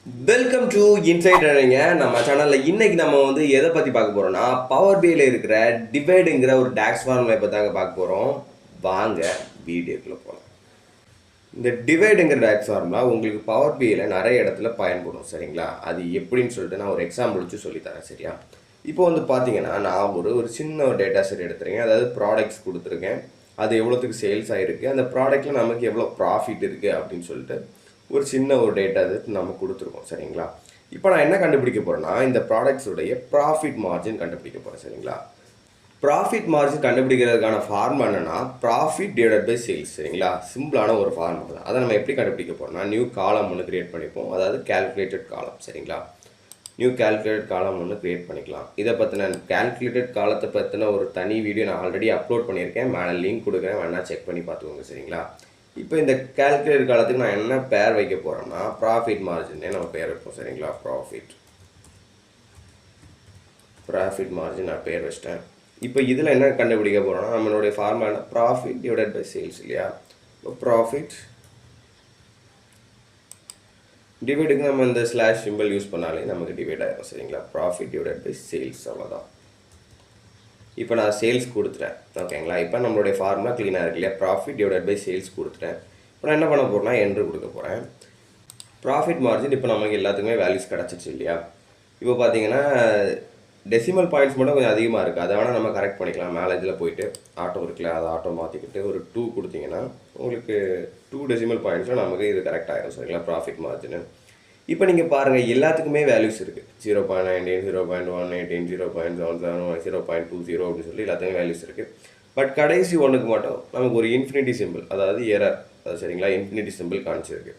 Welcome to இன்சைடருங்க. நம்ம சேனலில் இன்னைக்கு நம்ம வந்து எதை பற்றி பார்க்க போகிறோம்னா பவர் பியில் இருக்கிற டிவைடுங்கிற ஒரு டாக்ஸ் ஃபார்முலா பற்றி தாங்க பார்க்க போகிறோம். வாங்க வீடியோக்குள்ளே போகலாம். இந்த டிவைடுங்கிற டாக்ஸ் ஃபார்முலா உங்களுக்கு பவர் பியில் நிறைய இடத்துல பயன்படும். சரிங்களா? அது எப்படின்னு சொல்லிட்டு நான் ஒரு எக்ஸாம்பிள் வச்சு சொல்லித்தரேன். சரியா? இப்போ வந்து பார்த்தீங்கன்னா நான் ஒரு சின்ன ஒரு டேட்டா செட் எடுத்துருக்கேன். அதாவது ப்ராடக்ட்ஸ் கொடுத்துருக்கேன். அது எவ்வளோத்துக்கு சேல்ஸ் ஆகிருக்கு, அந்த ப்ராடக்ட்டில் நமக்கு எவ்வளோ ப்ராஃபிட் இருக்குது அப்படின்னு சொல்லிட்டு ஒரு சின்ன ஒரு டேட்டா நம்ம கொடுத்துருக்கோம். சரிங்களா? இப்போ நான் என்ன கண்டுபிடிக்க போகிறேன்னா இந்த ப்ராடக்ட்ஸுடைய ப்ராஃபிட் மார்ஜின் கண்டுபிடிக்க போகிறேன். சரிங்களா? ப்ராஃபிட் மார்ஜின் கண்டுபிடிக்கிறதுக்கான ஃபார்முலா என்னன்னா ப்ராஃபிட் டிவைடட் பை சேல்ஸ். சரிங்களா? சிம்பிளான ஒரு ஃபார்முலா தான். அதை நம்ம எப்படி கண்டுபிடிக்க போகிறோம்னா நியூ காலம் ஒன்று கிரியேட் பண்ணிப்போம். அதாவது கால்குலேட்டட் காலம். சரிங்களா? நியூ கால்குலேட்டட் காலம் ஒன்று கிரியேட் பண்ணிக்கலாம். இதை பற்றின கால்குலேட்டட் காலத்தை பற்றின ஒரு தனி வீடியோ நான் ஆல்ரெடி அப்லோட் பண்ணியிருக்கேன். மேலே லிங்க் கொடுக்குறேன், வேணா செக் பண்ணி பார்த்துக்கோங்க. சரிங்களா? இப்போ இந்த கால்குலேட்டர் காலத்துக்கு நான் என்ன பேர் வைக்க போகிறேன்னா ப்ராஃபிட் மார்ஜினே நம்ம பேர் வைப்போம். சரிங்களா? ப்ராஃபிட் மார்ஜின் நான் பேர் வச்சிட்டேன். இப்போ இதில் என்ன கண்டுபிடிக்க போகிறோம்னா நம்மளுடைய formula profit divided by sales. இல்லையா? இப்போ ப்ராஃபிட் டிவைடுக்கு நம்ம இந்த ஸ்லாஷ் சிம்பிள் யூஸ் பண்ணாலே நமக்கு டிவைட் ஆகிடும். சரிங்களா? ப்ராஃபிட் டிவைடட் பை சேல்ஸ், அவ்வளோதான். இப்போ நான் சேல்ஸ் கொடுத்துட்டேன். ஓகேங்களா? இப்போ நம்மளுடைய ஃபார்முலா க்ளீனாக இருக்கு இல்லையா? ப்ராஃபிட் டிவைடட் பை சேல்ஸ் கொடுத்துட்டேன். இப்போ நான் என்ன பண்ண போகிறேன்னா என்ட்ரு கொடுக்க போகிறேன். ப்ராஃபிட் மார்ஜின் இப்போ நமக்கு எல்லாத்துக்குமே வேல்யூஸ் கிடச்சிச்சு இல்லையா? இப்போ பார்த்தீங்கன்னா டெசிமல் பாயிண்ட்ஸ் மட்டும் கொஞ்சம் அதிகமாக இருக்குது. அதை வேணால் நம்ம கரெக்ட் பண்ணிக்கலாம். மேலே இதில் போயிட்டு ஆட்டோ இருக்குல்ல, அதை ஆட்டோ மாற்றிக்கிட்டு ஒரு 2 கொடுத்தீங்கன்னா உங்களுக்கு 2 டெசிமல் பாயிண்ட்ஸில் நமக்கு இது கரெக்ட் ஆகிடும். சரிங்களா? ப்ராஃபிட் மார்ஜின் இப்போ நீங்கள் பாருங்கள் எல்லாத்துக்குமே வேல்யூஸ் இருக்குது. 0.19, 0.118, 0.77, 0.20 அப்படின்னு சொல்லி எல்லாத்துக்குமே வேல்யூஸ் இருக்குது. பட் கடைசி ஒன்றுக்கு மட்டும் நமக்கு ஒரு இன்ஃபினிட்டி சிம்பிள், அதாவது எரர், அது சரிங்களா, இன்ஃபினிட்டி சிம்பிள் காமிச்சிருக்கு.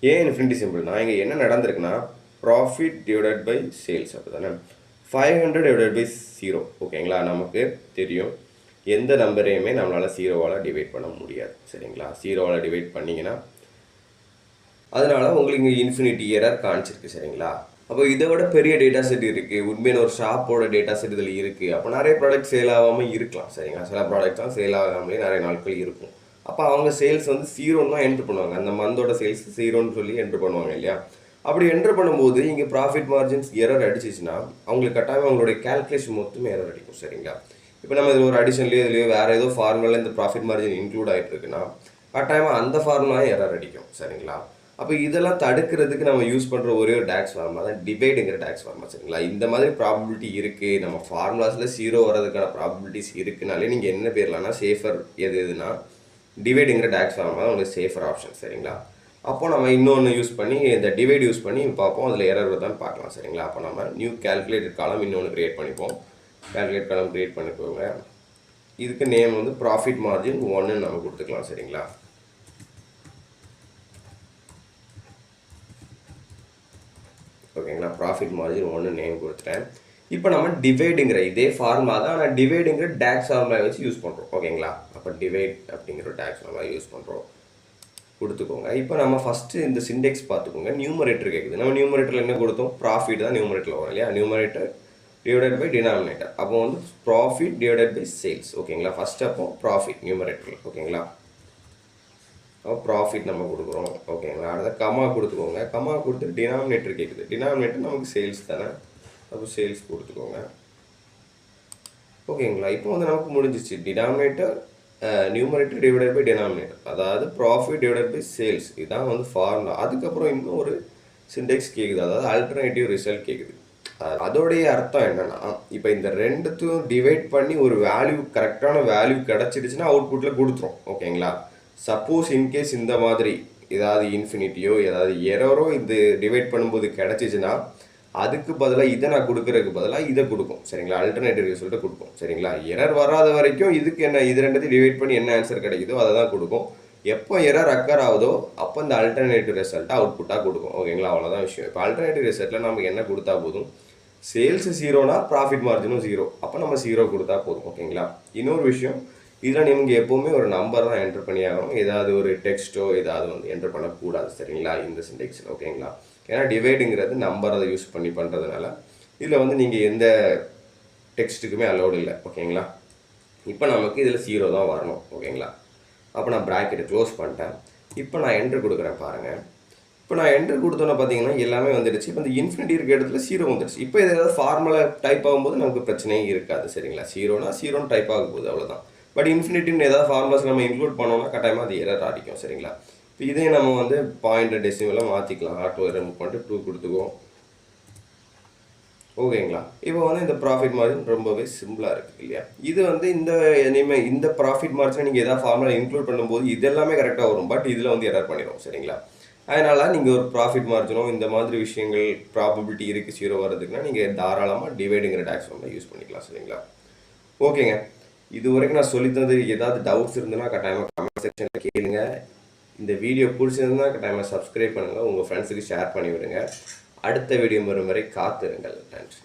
ஏன் இன்ஃபினிட்டி சிம்பிள்னா இங்கே என்ன நடந்திருக்குன்னா ப்ராஃபிட் டிவைடட் பை சேல்ஸ், அப்படி தானே 500 டிவைடட் பை 0. ஓகேங்களா? நமக்கு தெரியும் எந்த நம்பரையுமே நம்மளால் 0வால் டிவைட் பண்ண முடியாது. சரிங்களா? 0வால் டிவைட் பண்ணிங்கன்னா அதனால் உங்களுக்கு இங்கே இன்ஃபினிட்டி எரர் காமிச்சிருக்கு. சரிங்களா? அப்போ இதை விட பெரிய டேட்டா செட் இருக்குது. உண்மையான ஒரு ஷாப்போட டேட்டா செட் இதில் இருக்குது. அப்போ நிறைய ப்ராடக்ட் சேல் ஆகாமல் இருக்கலாம். சரிங்களா? சில ப்ராடக்ட்லாம் சேல் ஆகாமலே நிறைய நாட்கள் இருக்கும். அப்போ அவங்க சேல்ஸ் வந்து 0ன்னு தான் என்ட்ரு பண்ணுவாங்க. அந்த மந்தோட சேல்ஸ் 0ன்னு சொல்லி என்ட்ரு பண்ணுவாங்க இல்லையா? அப்படி என்ட்ரு பண்ணும்போது இங்கே ப்ராஃபிட் மார்ஜின்ஸ் எரர் அடிச்சிச்சுன்னா அவங்களுக்கு கட்டாயம் அவங்களுடைய கால்குலேஷன் மொத்தமே எரர் அடிக்கும். சரிங்களா? இப்போ நம்ம இதில் ஒரு அடிஷன்லேயோ இதுலையோ வேறு ஏதோ ஃபார்முலாவில் இந்த ப்ராஃபிட் மார்ஜின் இன்க்ளூட் ஆகிட்டு இருக்குன்னா கட்டாயமாக அந்த ஃபார்முலா எரர் அடிக்கும். சரிங்களா? அப்போ இதெல்லாம் தடுக்கிறதுக்கு நம்ம யூஸ் பண்ணுற ஒரே ஒரு டாக்ஸ் ஃபார்முலா தான் டிவைடுங்கிற டாக்ஸ் ஃபார்முலா. சரிங்களா? இந்த மாதிரி ப்ராபபிலிட்டி இருக்குது, நம்ம ஃபார்முலாஸில் 0 வரதுக்கான ப்ராபபிலிட்டிஸ் இருக்குனாலே நீங்கள் என்ன பேர்லாம்னா சேஃபர் எதுனா டிவைடுங்கிற டாக்ஸ் ஃபார்முலா தான் உங்களுக்கு சேஃபர் ஆப்ஷன். சரிங்களா? அப்போ நம்ம இன்னொன்று யூஸ் பண்ணி இந்த டிவைட் யூஸ் பண்ணி பார்ப்போம், அதில் எரர் வருதான்னு பார்க்கலாம். சரிங்களா? அப்போ நம்ம நியூ கால்குலேட்டட் காலம் இன்னொன்று க்ரியேட் பண்ணிப்போம். கால்குலேட் காலம் க்ரியேட் பண்ணிக்கோங்க. இதுக்கு நேம் வந்து ப்ராஃபிட் மார்ஜின் 1ன்னு நம்ம கொடுத்துக்கலாம். சரிங்களா? ஓகேங்களா? ப்ராஃபிட் மார்ஜின் 1 நேம் கொடுத்துட்டேன். இப்போ நம்ம டிவைடுங்கிற இதே ஃபார்முலா தான், ஆனால் டிவைடுங்கிற டாக்ஸ் ஃபார்முலா வச்சு யூஸ் பண்ணுறோம். ஓகேங்களா? அப்போ டிவைட் அப்படிங்கிற டாக்ஸ் ஃபார்முலா யூஸ் பண்ணுறோம். கொடுத்துக்கோங்க. இப்போ நம்ம ஃபஸ்ட்டு இந்த சிண்டெக்ஸ் பார்த்துக்கோங்க. நியூமரேட்டர் கேட்குது. நம்ம நியூமரேட்டரில் என்ன கொடுத்தோம்? ப்ராஃபிட் தான் நியூமரேட்டரில் வரும் இல்லையா? Numerator divided by denominator. அப்போ வந்து ப்ராஃபிட் டிவைடட் பை சேல்ஸ். ஓகேங்களா? ஃபஸ்ட் அப்போ ப்ராஃபிட் நியூமரேட்டரில். ஓகேங்களா? ப்ராஃபிட் நம்ம கொடுக்குறோம். ஓகேங்களா? அடுத்த கமா கொடுத்துக்கோங்க. கமா கொடுத்து டினாமினேட்டர் கேட்குது. டினாமினேட்டர் நமக்கு சேல்ஸ் தானே, அப்போ சேல்ஸ் கொடுத்துக்கோங்க. ஓகேங்களா? இப்போ வந்து நமக்கு முடிஞ்சிச்சு. Denominator numerator divided by denominator, அதாவது ப்ராஃபிட் டிவைடட் பை சேல்ஸ். இதுதான் வந்து ஃபார்முலா. அதுக்கப்புறம் இன்னும் ஒரு சிண்டெக்ஸ் கேட்குது, அதாவது ஆல்டர்னேட்டிவ் ரிசல்ட் கேட்குது. அதோடைய அர்த்தம் என்னென்னா இப்போ இந்த ரெண்டுத்தையும் டிவைட் பண்ணி ஒரு வேல்யூ, கரெக்டான வேல்யூ கிடச்சிடுச்சுன்னா அவுட்புட்டில் கொடுத்துரும். ஓகேங்களா? சப்போஸ் இன்கேஸ் இந்த மாதிரி ஏதாவது இன்ஃபினிட்டியோ ஏதாவது எரரோ இது டிவைட் பண்ணும்போது கிடச்சிச்சின்னா அதுக்கு பதிலாக இதை நான் கொடுக்குறதுக்கு பதிலாக இதை கொடுக்கும். சரிங்களா? ஆல்டர்னேட்டிவ் ரிசல்ட்டை கொடுக்கும். சரிங்களா? எரர் வராத வரைக்கும் இதுக்கு என்ன, இது ரெண்டுத்தையும் டிவைட் பண்ணி என்ன ஆன்சர் கிடைக்குதோ அதை தான் கொடுக்கும். எப்போ எரர் அக்கர் ஆகுதோ அப்போ இந்த ஆல்டர்னேட்டிவ் ரிசல்ட்டை அவுட்புட்டாக கொடுக்கும். ஓகேங்களா? அவ்வளோதான் விஷயம். இப்போ ஆல்டர்னேட்டிவ் ரிசல்ட்டில் நமக்கு என்ன கொடுத்தா போதும்? சேல்ஸ் 0னா ப்ராஃபிட் மார்ஜினும் 0. அப்போ நம்ம 0 கொடுத்தா போதும். ஓகேங்களா? இன்னொரு விஷயம், இதில் நீங்கள் எப்போவுமே ஒரு நம்பர் தான் என்ட்ரு பண்ணி ஆகணும். ஏதாவது ஒரு டெக்ஸ்ட்டோ ஏதாவது வந்து என்ட்ரு பண்ணக்கூடாது. சரிங்களா? இந்த சிண்டெக்ஸில். ஓகேங்களா? ஏன்னா டிவைடுங்கிறது நம்பர் அதை யூஸ் பண்ணி பண்ணுறதுனால இதில் வந்து நீங்கள் எந்த டெக்ஸ்ட்டுக்குமே அலோடு இல்லை. ஓகேங்களா? இப்போ நமக்கு இதில் 0 தான் வரணும். ஓகேங்களா? அப்போ நான் ப்ராக்கெட்டை க்ளோஸ் பண்ணிட்டேன். இப்போ நான் என்ட்ரு கொடுக்குறேன் பாருங்கள். இப்போ நான் என்டர் கொடுத்தோன்னா பார்த்தீங்கன்னா எல்லாமே வந்துடுச்சு. இப்போ இந்த இன்ஃபினிட்டி இருக்க இடத்துல 0 வந்துடுச்சு. இப்போ இது ஏதாவது ஃபார்முலா டைப் ஆகும்போது நமக்கு பிரச்சனையே இருக்காது. சரிங்களா? 0னா டைப் ஆக போகுது அவ்வளோதான். பட் இன்ஃபினிட்டின்னு ஏதாவது ஃபார்முலாஸ் நம்ம இன்க்ளூட் பண்ணோம்னா கட்டாயமாக அது எரர் அடிக்கும். சரிங்களா? இப்போ இதே நம்ம வந்து பாயிண்ட் டெசிமலாக மாற்றிக்கலாம். ஆட்டோ ரிமூவ் பண்ணிட்டு 2 கொடுத்துக்குவோம். ஓகேங்களா? இப்போ வந்து இந்த ப்ராஃபிட் மார்ஜின் ரொம்பவே சிம்பிளாக இருக்குது இல்லையா? இது வந்து இந்த ப்ராஃபிட் மார்ஜினை நீங்கள் எதாவது ஃபார்முலா இன்க்ளூட் பண்ணும்போது இது எல்லாமே கரெக்டாக வரும். பட் இதில் வந்து எரர் பண்ணிடும். சரிங்களா? அதனால் நீங்கள் ஒரு ப்ராஃபிட் மார்ஜினோ இந்த மாதிரி விஷயங்கள் ப்ராபபிலிட்டி இருக்குது 0 வரதுக்குன்னா நீங்கள் தாராளமாக டிவைடுங்கிற டாக்ஸ் ஃபார்முலா யூஸ் பண்ணிக்கலாம். சரிங்களா? ஓகேங்க. இது வரைக்கும் நான் சொல்லித்தது ஏதாவது டவுட்ஸ் இருந்ததுன்னா கட்டாயமாக கமெண்ட் செக்ஷனில் கேளுங்க. இந்த வீடியோ பிடிச்சிருந்தா கட்டாயமாக சப்ஸ்கிரைப் பண்ணுங்கள். உங்கள் ஃப்ரெண்ட்ஸுக்கு ஷேர் பண்ணி விடுங்க. அடுத்த வீடியோ வரும் வரை காத்திருங்கள். நன்றி.